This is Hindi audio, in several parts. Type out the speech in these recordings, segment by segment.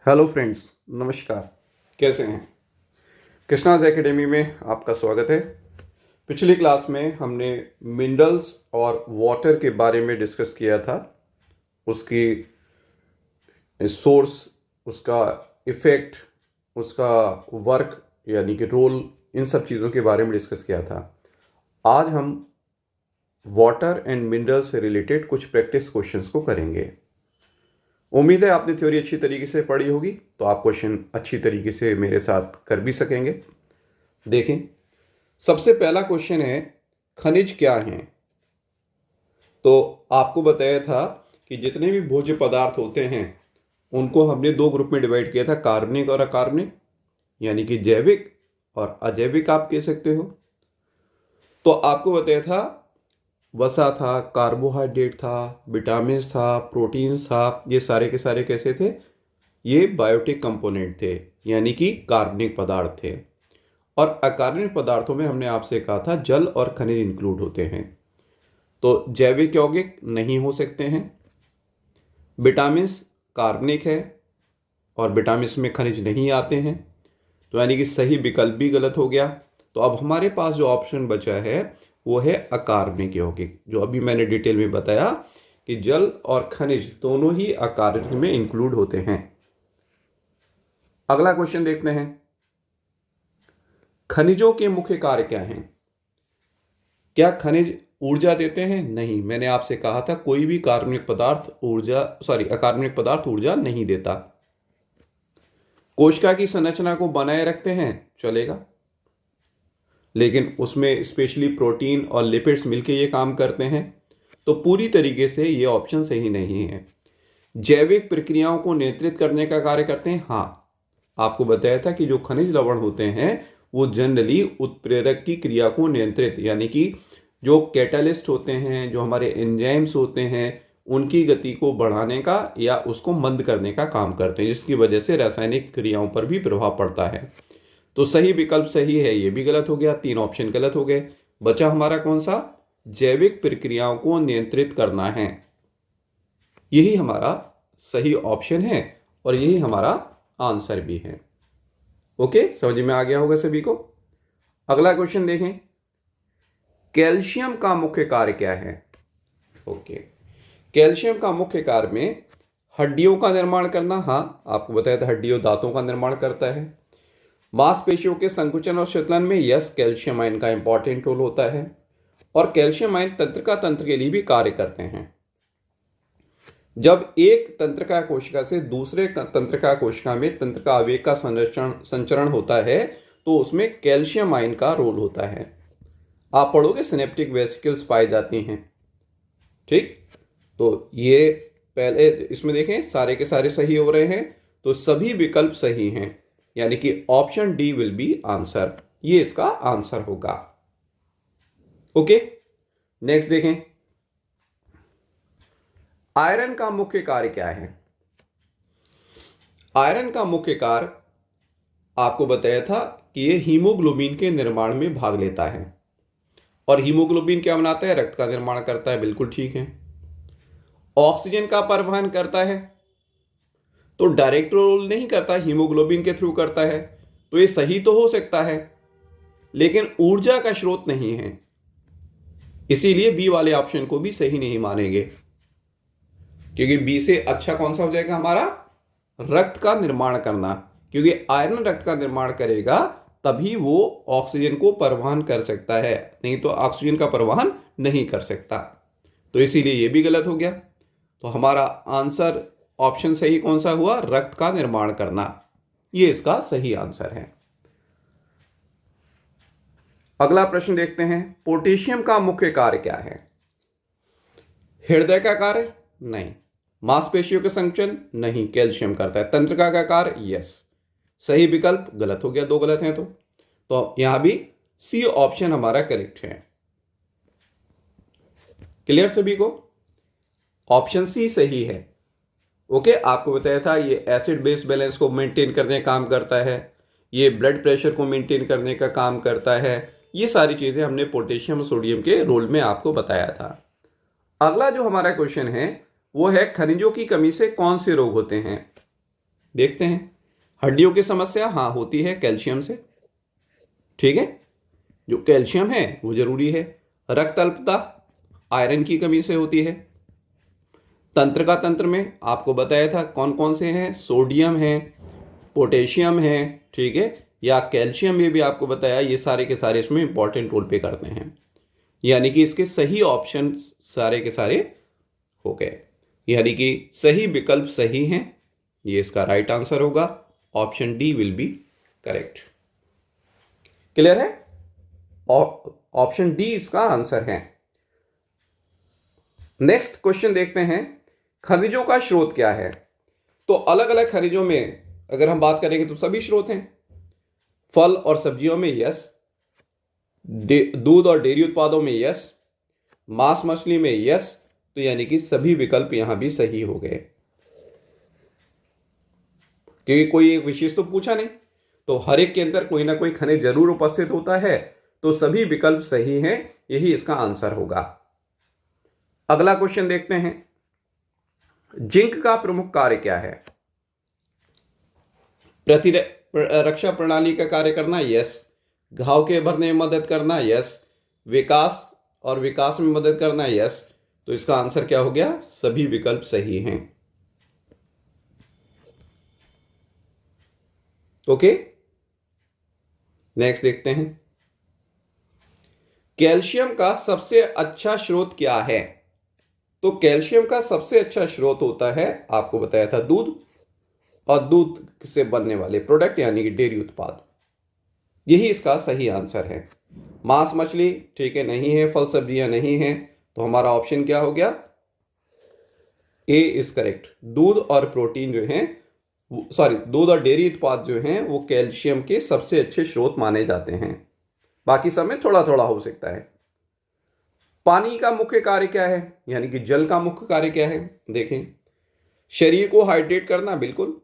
हेलो फ्रेंड्स, नमस्कार। कैसे हैं? कृष्णाज एकेडमी में आपका स्वागत है। पिछली क्लास में हमने मिनरल्स और वाटर के बारे में डिस्कस किया था। उसकी सोर्स, उसका इफ़ेक्ट, उसका वर्क यानी कि रोल, इन सब चीज़ों के बारे में डिस्कस किया था। आज हम वाटर एंड मिनरल्स से रिलेटेड कुछ प्रैक्टिस क्वेश्चंस को करेंगे। उम्मीद है आपने थ्योरी अच्छी तरीके से पढ़ी होगी, तो आप क्वेश्चन अच्छी तरीके से मेरे साथ कर भी सकेंगे। देखें, सबसे पहला क्वेश्चन है, खनिज क्या हैं? तो आपको बताया था कि जितने भी भोज्य पदार्थ होते हैं उनको हमने दो ग्रुप में डिवाइड किया था, कार्बनिक और अकार्बनिक, यानी कि जैविक और अजैविक आप कह सकते हो। तो आपको बताया था वसा था, कार्बोहाइड्रेट था, विटामिन्स था, प्रोटीन्स था, ये सारे के सारे कैसे थे? ये बायोटिक कंपोनेंट थे, यानी कि कार्बनिक पदार्थ थे। और अकार्बनिक पदार्थों में हमने आपसे कहा था जल और खनिज इंक्लूड होते हैं। तो जैविक यौगिक नहीं हो सकते हैं। विटामिन्स कार्बनिक है और विटामिन्स में खनिज नहीं आते हैं, तो यानी कि सही विकल्प भी गलत हो गया। तो अब हमारे पास जो ऑप्शन बचा है वो है अकार्बनिक यौगिक, जो अभी मैंने डिटेल में बताया कि जल और खनिज दोनों ही अकार्बनिक में इंक्लूड होते हैं। अगला क्वेश्चन देखते हैं, खनिजों के मुख्य कार्य क्या हैं? क्या खनिज ऊर्जा देते हैं? नहीं, मैंने आपसे कहा था कोई भी अकार्बनिक पदार्थ ऊर्जा नहीं देता। कोशिका की संरचना को बनाए रखते हैं, चलेगा, लेकिन उसमें स्पेशली प्रोटीन और लिपिड्स मिलके ये काम करते हैं, तो पूरी तरीके से ये ऑप्शन सही नहीं है। जैविक प्रक्रियाओं को नियंत्रित करने का कार्य करते हैं, हाँ। आपको बताया था कि जो खनिज लवण होते हैं वो जनरली उत्प्रेरक की क्रिया को नियंत्रित, यानी कि जो कैटालिस्ट होते हैं, जो हमारे एंजाइम्स होते हैं, उनकी गति को बढ़ाने का या उसको मंद करने का काम करते हैं, जिसकी वजह से रासायनिक क्रियाओं पर भी प्रभाव पड़ता है। तो सही विकल्प सही है, ये भी गलत हो गया, तीन ऑप्शन गलत हो गए। बचा हमारा कौन सा? जैविक प्रक्रियाओं को नियंत्रित करना है। यही हमारा सही ऑप्शन है और यही हमारा आंसर भी है। ओके, समझ में आ गया होगा सभी को। अगला क्वेश्चन देखें, कैल्शियम का मुख्य कार्य क्या है? ओके, कैल्शियम का मुख्य कार्य में हड्डियों का निर्माण करना, हाँ आपको बताया था हड्डियों दांतों का निर्माण करता है। मांसपेशियों के संकुचन और शीतलन में यस, कैल्शियम आयन का इंपॉर्टेंट रोल होता है। और कैल्शियम आयन तंत्रिका तंत्र के लिए भी कार्य करते हैं। जब एक तंत्रिका कोशिका से दूसरे तंत्रिका कोशिका में तंत्रिका आवेग का संचरण होता है, तो उसमें कैल्शियम आयन का रोल होता है। आप पढ़ोगे सिनेप्टिक वेसिकल्स पाई जाती हैं, ठीक। तो ये पहले इसमें देखें, सारे के सारे सही हो रहे हैं, तो सभी विकल्प सही हैं, यानी कि option D will be answer, ये इसका आंसर होगा। ओके, नेक्स्ट देखें, आयरन का मुख्य कार्य क्या है? आयरन का मुख्य कार्य आपको बताया था कि ये हीमोग्लोबिन के निर्माण में भाग लेता है। और हीमोग्लोबिन क्या बनाता है? रक्त का निर्माण करता है, बिल्कुल ठीक है। ऑक्सीजन का परिवहन करता है, तो डायरेक्ट रोल नहीं करता, हीमोग्लोबिन के थ्रू करता है, तो ये सही तो हो सकता है, लेकिन ऊर्जा का स्रोत नहीं है, इसीलिए बी वाले ऑप्शन को भी सही नहीं मानेंगे, क्योंकि बी से अच्छा कौन सा हो जाएगा हमारा? रक्त का निर्माण करना, क्योंकि आयरन रक्त का निर्माण करेगा तभी वो ऑक्सीजन को परिवहन कर सकता है, नहीं तो ऑक्सीजन का परिवहन नहीं कर सकता। तो इसीलिए ये भी गलत हो गया। तो हमारा आंसर ऑप्शन सही कौन सा हुआ? रक्त का निर्माण करना, ये इसका सही आंसर है। अगला प्रश्न देखते हैं, पोटेशियम का मुख्य कार्य क्या है? हृदय का कार्य? नहीं। मांसपेशियों के संकुचन? नहीं, कैल्शियम करता है। तंत्रिका का कार्य? यस। सही विकल्प गलत हो गया, दो गलत हैं, तो यहां भी सी ऑप्शन हमारा करेक्ट है। क्लियर सभी को? ऑप्शन सी सही है। ओके, आपको बताया था ये एसिड बेस बैलेंस को मेंटेन करने का काम करता है, ये ब्लड प्रेशर को मेंटेन करने का काम करता है, ये सारी चीजें हमने पोटेशियम और सोडियम के रोल में आपको बताया था। अगला जो हमारा क्वेश्चन है वो है, खनिजों की कमी से कौन से रोग होते हैं? देखते हैं। हड्डियों की समस्या हाँ होती है कैल्शियम से, ठीक है, जो कैल्शियम है वो जरूरी है। रक्त अल्पता आयरन की कमी से होती है। तंत्र का तंत्र में आपको बताया था कौन कौन से हैं, सोडियम है, पोटेशियम है, ठीक है, या कैल्शियम में भी आपको बताया, ये सारे के सारे इसमें इंपॉर्टेंट रोल प्ले करते हैं। यानी कि इसके सही ऑप्शन सारे के सारे हो गए, यानी कि सही विकल्प सही हैं, ये इसका राइट आंसर होगा। Option D will be correct. Clear है? ऑप्शन डी इसका आंसर है। नेक्स्ट क्वेश्चन देखते हैं, खनिजों का स्रोत क्या है? तो अलग अलग खनिजों में अगर हम बात करेंगे तो सभी स्रोत हैं। फल और सब्जियों में यस, दूध और डेयरी उत्पादों में यस, मांस मछली में यस, तो यानी कि सभी विकल्प यहां भी सही हो गए, क्योंकि कोई एक विशेष तो पूछा नहीं, तो हर एक के अंदर कोई ना कोई खनिज जरूर उपस्थित होता है, तो सभी विकल्प सही हैं, यही इसका आंसर होगा। अगला क्वेश्चन देखते हैं, जिंक का प्रमुख कार्य क्या है? प्रतिरक्षा प्रणाली का कार्य करना यस, घाव के भरने में मदद करना यस, विकास में मदद करना यस, तो इसका आंसर क्या हो गया? सभी विकल्प सही हैं। ओके, नेक्स्ट देखते हैं, कैल्शियम का सबसे अच्छा स्रोत क्या है? तो कैल्शियम का सबसे अच्छा स्रोत होता है, आपको बताया था, दूध और दूध से बनने वाले प्रोडक्ट यानी कि डेयरी उत्पाद, यही इसका सही आंसर है। मांस मछली ठीक है नहीं है, फल सब्जियां नहीं है, तो हमारा ऑप्शन क्या हो गया? ए इज करेक्ट। दूध और प्रोटीन जो है, दूध और डेयरी उत्पाद जो हैं वो कैल्शियम के सबसे अच्छे स्रोत माने जाते हैं, बाकी सब में थोड़ा थोड़ा हो सकता है। पानी का मुख्य कार्य क्या है, यानी कि जल का मुख्य कार्य क्या है? देखें, शरीर को हाइड्रेट करना, बिल्कुल।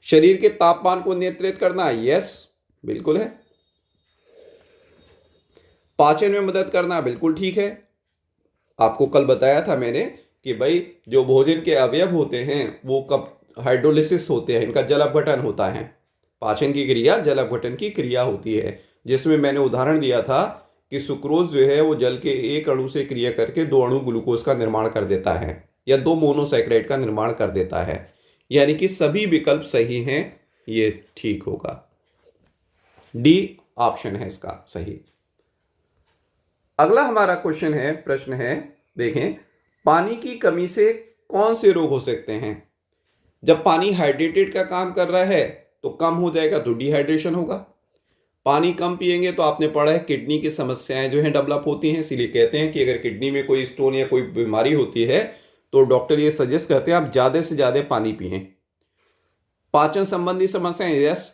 शरीर के तापमान को नियंत्रित करना, यस, बिल्कुल है। पाचन में मदद करना, बिल्कुल ठीक है। आपको कल बताया था मैंने कि भाई जो भोजन के अवयव होते हैं वो कब हाइड्रोलिसिस होते हैं, इनका जल अपघटन होता है। पाचन की क्रिया जल अपघटन की क्रिया होती है, जिसमें मैंने उदाहरण दिया था कि सुक्रोज जो है वो जल के एक अणु से क्रिया करके 2 अणु ग्लूकोज का निर्माण कर देता है, या 2 मोनोसैकेराइड का निर्माण कर देता है। यानी कि सभी विकल्प सही हैं, ये ठीक होगा। डी ऑप्शन है इसका सही। अगला हमारा क्वेश्चन है, प्रश्न है, देखें, पानी की कमी से कौन से रोग हो सकते हैं? जब पानी हाइड्रेटेड का काम कर रहा है तो कम हो जाएगा तो डिहाइड्रेशन होगा। पानी कम पिएंगे तो आपने पढ़ा है किडनी की समस्याएं जो हैं डेवलप होती हैं, इसीलिए कहते हैं कि अगर किडनी में कोई स्टोन या कोई बीमारी होती है तो डॉक्टर ये सजेस्ट करते हैं आप ज़्यादा से ज़्यादा पानी पिएं। पाचन संबंधी समस्याएं, यस,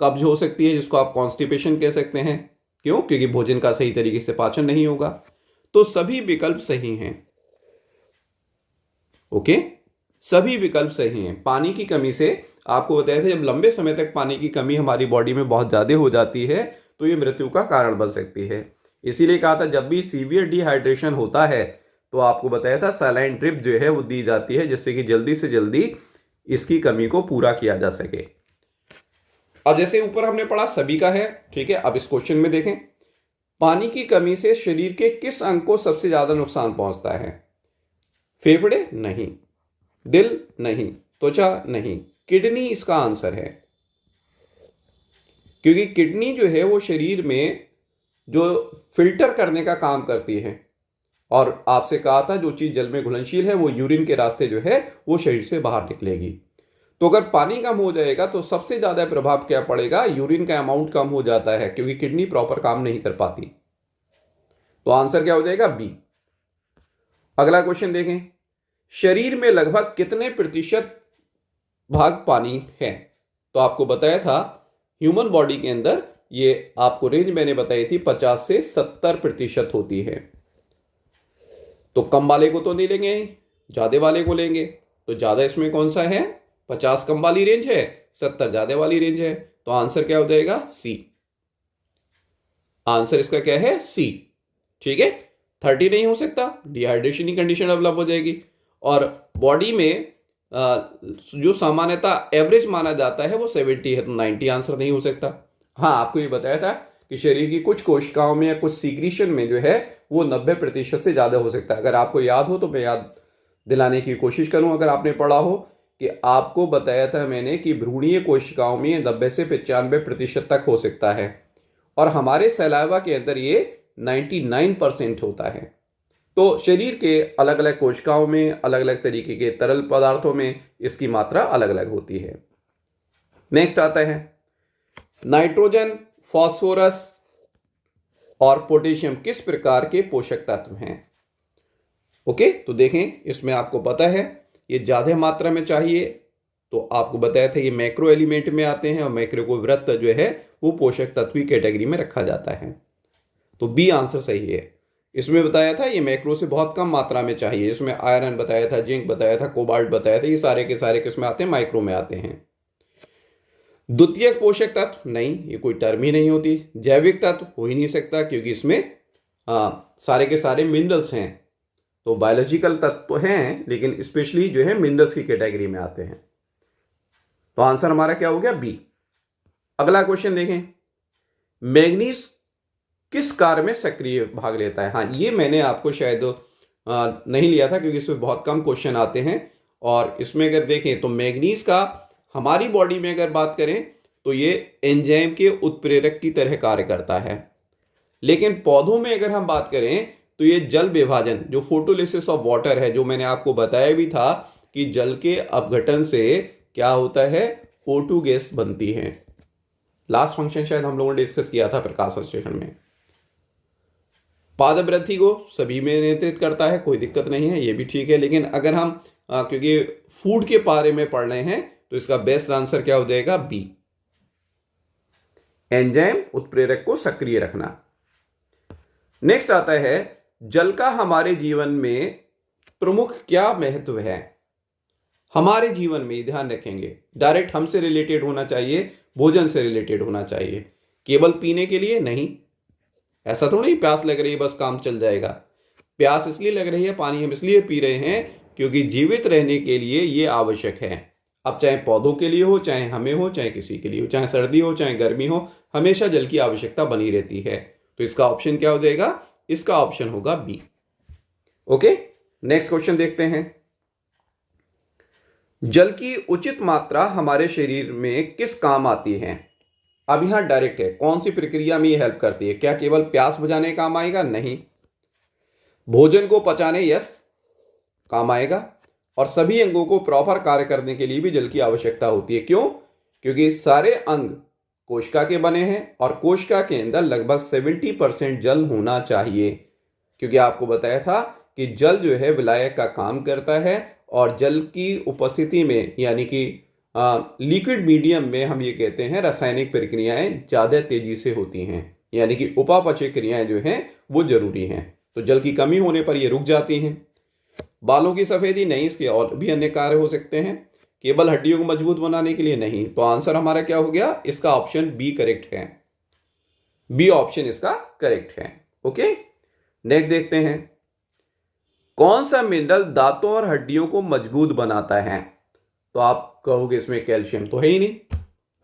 कब्ज हो सकती है जिसको आप कॉन्स्टिपेशन कह सकते हैं, क्यों? क्योंकि भोजन का सही तरीके से पाचन नहीं होगा, तो सभी विकल्प सही हैं। ओके, सभी विकल्प सही हैं। पानी की कमी से आपको बताया था जब लंबे समय तक पानी की कमी हमारी बॉडी में बहुत ज्यादा हो जाती है तो ये मृत्यु का कारण बन सकती है। इसीलिए कहा था जब भी सीवियर डिहाइड्रेशन होता है तो आपको बताया था सलाइन ड्रिप जो है वो दी जाती है, जिससे कि जल्दी से जल्दी इसकी कमी को पूरा किया जा सके। अब जैसे ऊपर हमने पढ़ा सभी का है, ठीक है। अब इस क्वेश्चन में देखें, पानी की कमी से शरीर के किस अंग को सबसे ज्यादा नुकसान पहुंचता है? फेफड़े नहीं, दिल नहीं, त्वचा नहीं, किडनी इसका आंसर है। क्योंकि किडनी जो है वो शरीर में जो फिल्टर करने का काम करती है, और आपसे कहा था जो चीज जल में घुलनशील है वो यूरिन के रास्ते जो है वो शरीर से बाहर निकलेगी। तो अगर पानी कम हो जाएगा तो सबसे ज्यादा प्रभाव क्या पड़ेगा? यूरिन का अमाउंट कम हो जाता है, क्योंकि किडनी प्रॉपर काम नहीं कर पाती। तो आंसर क्या हो जाएगा? बी। अगला क्वेश्चन देखें, शरीर में लगभग कितने प्रतिशत भाग पानी है? तो आपको बताया था ह्यूमन बॉडी के अंदर ये आपको रेंज मैंने बताई थी 50 से 70% होती है। तो कम वाले को तो नहीं लेंगे, ज्यादा वाले को लेंगे। तो ज्यादा इसमें कौन सा है? 50 कम वाली रेंज है, 70 ज्यादा वाली रेंज है। तो आंसर क्या हो जाएगा? सी। आंसर इसका क्या है? सी, ठीक है। 30 नहीं हो सकता, डिहाइड्रेशन की कंडीशन डेवलप हो जाएगी। और बॉडी में जो सामान्यतः एवरेज माना जाता है वो 70 है, तो 90 आंसर नहीं हो सकता। हाँ, आपको ये बताया था कि शरीर की कुछ कोशिकाओं में या कुछ सीक्रीशन में जो है वो 90% से ज़्यादा हो सकता है। अगर आपको याद हो तो मैं याद दिलाने की कोशिश करूँ। अगर आपने पढ़ा हो कि आपको बताया था मैंने कि भ्रूणीय कोशिकाओं में 90 से 95% तक हो सकता है, और हमारे सलाइवा के अंदर ये 99% होता है। तो शरीर के अलग अलग कोशिकाओं में अलग अलग तरीके के तरल पदार्थों में इसकी मात्रा अलग अलग होती है। नेक्स्ट आता है नाइट्रोजन, फास्फोरस और पोटेशियम किस प्रकार के पोषक तत्व हैं। ओके, तो देखें, इसमें आपको पता है ये ज़्यादा मात्रा में चाहिए, तो आपको बताया था ये मैक्रो एलिमेंट में आते हैं, और मैक्रो को वृत्त जो है वो पोषक तत्व की कैटेगरी में रखा जाता है। तो बी आंसर सही है। इसमें बताया था ये मैक्रो से बहुत कम मात्रा में चाहिए। इसमें आयरन बताया था, जिंक बताया था, कोबाल्ट बताया था, ये सारे के सारे किसमें आते हैं, माइक्रो में आते हैं। द्वितीयक पोषक तत्व नहीं, ये कोई टर्म ही नहीं होती। जैविक तत्व हो ही नहीं सकता क्योंकि इसमें सारे के सारे मिनरल्स हैं, तो बायोलॉजिकल तत्व तो हैं लेकिन स्पेशली जो है मिनरल्स की कैटेगरी में आते हैं। तो आंसर हमारा क्या हो गया, बी। अगला क्वेश्चन देखें, मैग्नीज किस कार्य में सक्रिय भाग लेता है। हाँ, ये मैंने आपको शायद नहीं लिया था क्योंकि इसमें बहुत कम क्वेश्चन आते हैं, और इसमें अगर देखें तो मैग्नीज का हमारी बॉडी में अगर बात करें तो ये एंजाइम के उत्प्रेरक की तरह कार्य करता है। लेकिन पौधों में अगर हम बात करें तो ये जल विभाजन, जो फोटोलिसिस ऑफ वाटर है, जो मैंने आपको बताया भी था कि जल के अपघटन से क्या होता है, O2 गैस बनती है। लास्ट फंक्शन शायद हम लोगों ने डिस्कस किया था प्रकाश संश्लेषण में। पादप को सभी में नियंत्रित करता है, कोई दिक्कत नहीं है, ये भी ठीक है। लेकिन अगर हम क्योंकि फूड के बारे में पढ़ रहे हैं तो इसका बेस्ट आंसर क्या हो जाएगा, बी, एंजाइम उत्प्रेरक को सक्रिय रखना। नेक्स्ट आता है जल का हमारे जीवन में प्रमुख क्या महत्व है। हमारे जीवन में, ध्यान रखेंगे, डायरेक्ट हमसे रिलेटेड होना चाहिए, भोजन से रिलेटेड होना चाहिए, केवल पीने के लिए नहीं। ऐसा तो नहीं प्यास लग रही है बस काम चल जाएगा। प्यास इसलिए लग रही है, पानी हम इसलिए पी रहे हैं क्योंकि जीवित रहने के लिए ये आवश्यक है। अब चाहे पौधों के लिए हो, चाहे हमें हो, चाहे किसी के लिए हो, चाहे सर्दी हो, चाहे गर्मी हो, हमेशा जल की आवश्यकता बनी रहती है। तो इसका ऑप्शन क्या हो जाएगा, इसका ऑप्शन होगा बी। ओके, नेक्स्ट क्वेश्चन देखते हैं। जल की उचित मात्रा हमारे शरीर में किस काम आती है। अब यहां डायरेक्ट है, कौन सी प्रक्रिया में ये हेल्प करती है। क्या केवल प्यास बुझाने काम आएगा, नहीं। भोजन को पचाने, यस, काम आएगा। और सभी अंगों को प्रॉपर कार्य करने के लिए भी जल की आवश्यकता होती है। क्यों, क्योंकि सारे अंग कोशिका के बने हैं और कोशिका के अंदर लगभग 70% जल होना चाहिए। क्योंकि आपको बताया था कि जल जो है विलायक का काम करता है, और जल की उपस्थिति में यानी कि लिक्विड मीडियम में हम ये कहते हैं रासायनिक प्रक्रियाएं ज़्यादा तेजी से होती हैं, यानी कि उपापचय क्रियाएं जो हैं वो जरूरी हैं। तो जल की कमी होने पर ये रुक जाती हैं। बालों की सफेदी नहीं, इसके और भी अन्य कार्य हो सकते हैं। केवल हड्डियों को मजबूत बनाने के लिए नहीं। तो आंसर हमारा क्या हो गया, इसका ऑप्शन बी करेक्ट है। बी ऑप्शन इसका करेक्ट है। ओके, नेक्स्ट देखते हैं, कौन सा मिनरल दांतों और हड्डियों को मजबूत बनाता है। तो आप कहोगे इसमें कैल्शियम तो है ही नहीं,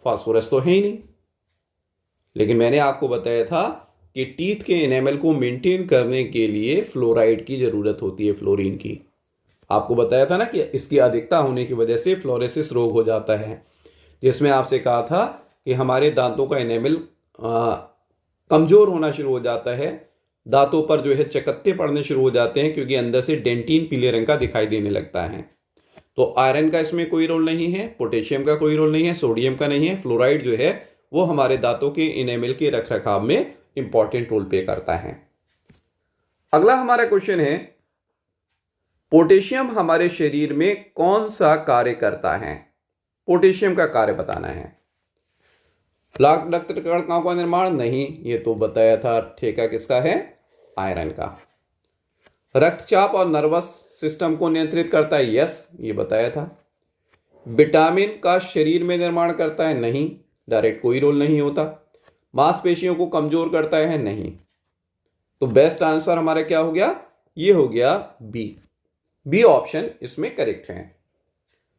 फास्फोरस तो है ही नहीं। लेकिन मैंने आपको बताया था कि टीथ के एनेमल को मेंटेन करने के लिए फ्लोराइड की जरूरत होती है, फ्लोरीन की। आपको बताया था ना कि इसकी अधिकता होने की वजह से फ्लोरोसिस रोग हो जाता है, जिसमें आपसे कहा था कि हमारे दांतों का एनेमल कमजोर होना शुरू हो जाता है, दांतों पर जो है चकत्ते पड़ने शुरू हो जाते हैं क्योंकि अंदर से डेंटिन पीले रंग का दिखाई देने लगता है। तो आयरन का इसमें कोई रोल नहीं है, पोटेशियम का कोई रोल नहीं है, सोडियम का नहीं है। फ्लोराइड जो है वो हमारे दांतों के इनेमल के रखरखाव में इंपॉर्टेंट रोल प्ले करता है। अगला हमारा क्वेश्चन है, पोटेशियम हमारे शरीर में कौन सा कार्य करता है। पोटेशियम का कार्य बताना है। रक्त कणिकाओं का निर्माण नहीं, ये तो बताया था। ठेका किसका है, आयरन का। रक्तचाप और नर्वस सिस्टम को नियंत्रित करता है, यस, ये बताया था। विटामिन का शरीर में निर्माण करता है, नहीं, डायरेक्ट कोई रोल नहीं होता। मांसपेशियों को कमजोर करता है, नहीं। तो बेस्ट आंसर हमारा क्या हो गया, ये हो गया बी। बी ऑप्शन इसमें करेक्ट है।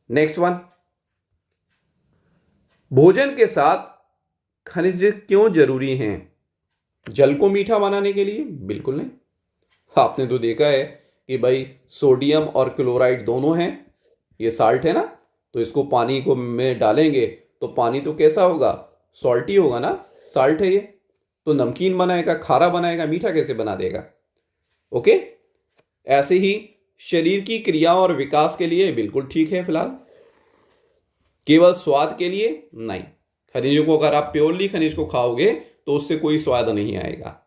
नेक्स्ट वन, भोजन के साथ खनिज क्यों जरूरी हैं? जल को मीठा बनाने के लिए? बिल्कुल नहीं। आपने तो देखा है कि भाई सोडियम और क्लोराइड दोनों हैं, ये साल्ट है ना, तो इसको पानी को में डालेंगे तो पानी तो कैसा होगा? सॉल्टी होगा ना, साल्ट है ये। तो नमकीन बनाएगा, खारा बनाएगा, मीठा कैसे बना देगा? ओके। ऐसे ही शरीर की क्रिया और विकास के लिए बिल्कुल ठीक है फिलहाल। केवल स्वाद के लिए नहीं। खनिजों को अगर आप प्योरली खनिज को खाओगे तो उससे कोई स्वाद नहीं आएगा।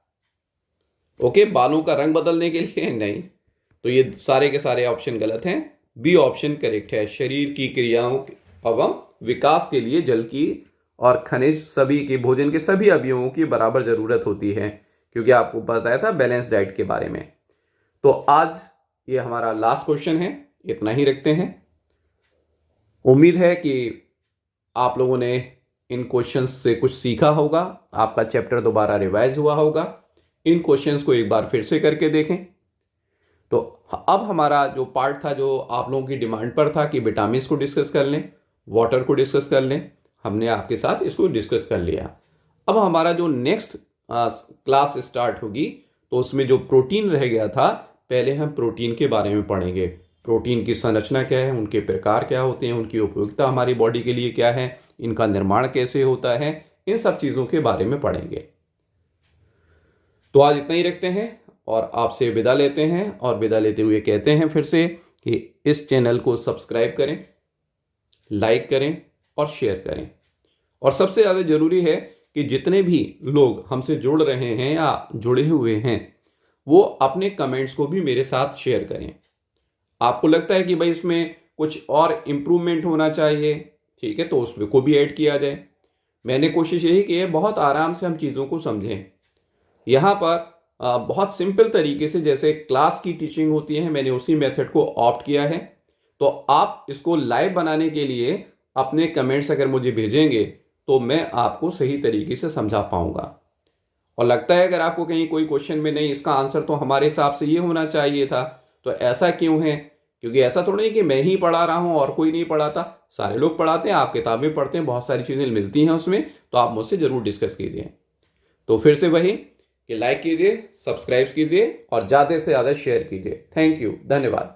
ओके। बालों का रंग बदलने के लिए नहीं। तो ये सारे के सारे ऑप्शन गलत हैं। बी ऑप्शन करेक्ट है। शरीर की क्रियाओं एवं विकास के लिए जल की और खनिज सभी के भोजन के सभी अवयवों की बराबर जरूरत होती है, क्योंकि आपको बताया था बैलेंस डाइट के बारे में। तो आज ये हमारा लास्ट क्वेश्चन है, इतना ही रखते हैं। उम्मीद है कि आप लोगों ने इन क्वेश्चंस से कुछ सीखा होगा, आपका चैप्टर दोबारा रिवाइज हुआ होगा। इन क्वेश्चंस को एक बार फिर से करके देखें। तो अब हमारा जो पार्ट था, जो आप लोगों की डिमांड पर था कि विटामिन को डिस्कस कर लें, वाटर को डिस्कस कर लें, हमने आपके साथ इसको डिस्कस कर लिया। अब हमारा जो नेक्स्ट क्लास स्टार्ट होगी तो उसमें जो प्रोटीन रह गया था, पहले हम प्रोटीन के बारे में पढ़ेंगे। प्रोटीन की संरचना क्या है, उनके प्रकार क्या होते हैं, उनकी उपयोगिता हमारी बॉडी के लिए क्या है, इनका निर्माण कैसे होता है, इन सब चीज़ों के बारे में पढ़ेंगे। तो आज इतना ही रखते हैं और आपसे विदा लेते हैं, और विदा लेते हुए कहते हैं फिर से कि इस चैनल को सब्सक्राइब करें, लाइक करें और शेयर करें। और सबसे ज़्यादा ज़रूरी है कि जितने भी लोग हमसे जुड़ रहे हैं या जुड़े हुए हैं, वो अपने कमेंट्स को भी मेरे साथ शेयर करें। आपको लगता है कि भाई इसमें कुछ और इम्प्रूवमेंट होना चाहिए, ठीक है, तो उसमें को भी ऐड किया जाए। मैंने कोशिश यही की है, बहुत आराम से हम चीज़ों को समझें। यहाँ पर बहुत सिंपल तरीके से जैसे क्लास की टीचिंग होती है, मैंने उसी मेथड को ऑप्ट किया है। तो आप इसको लाइव बनाने के लिए अपने कमेंट्स अगर मुझे भेजेंगे तो मैं आपको सही तरीके से समझा पाऊंगा। और लगता है अगर आपको कहीं कोई क्वेश्चन में नहीं, इसका आंसर तो हमारे हिसाब से ये होना चाहिए था, तो ऐसा क्यों है? क्योंकि ऐसा थोड़ा नहीं कि मैं ही पढ़ा रहा हूँ और कोई नहीं पढ़ाता, सारे लोग पढ़ाते हैं, आप किताबें पढ़ते हैं, बहुत सारी चीज़ें मिलती हैं उसमें, तो आप मुझसे ज़रूर डिस्कस कीजिए। तो फिर से वही कि लाइक कीजिए, सब्सक्राइब कीजिए और ज़्यादा से ज़्यादा शेयर कीजिए। थैंक यू, धन्यवाद।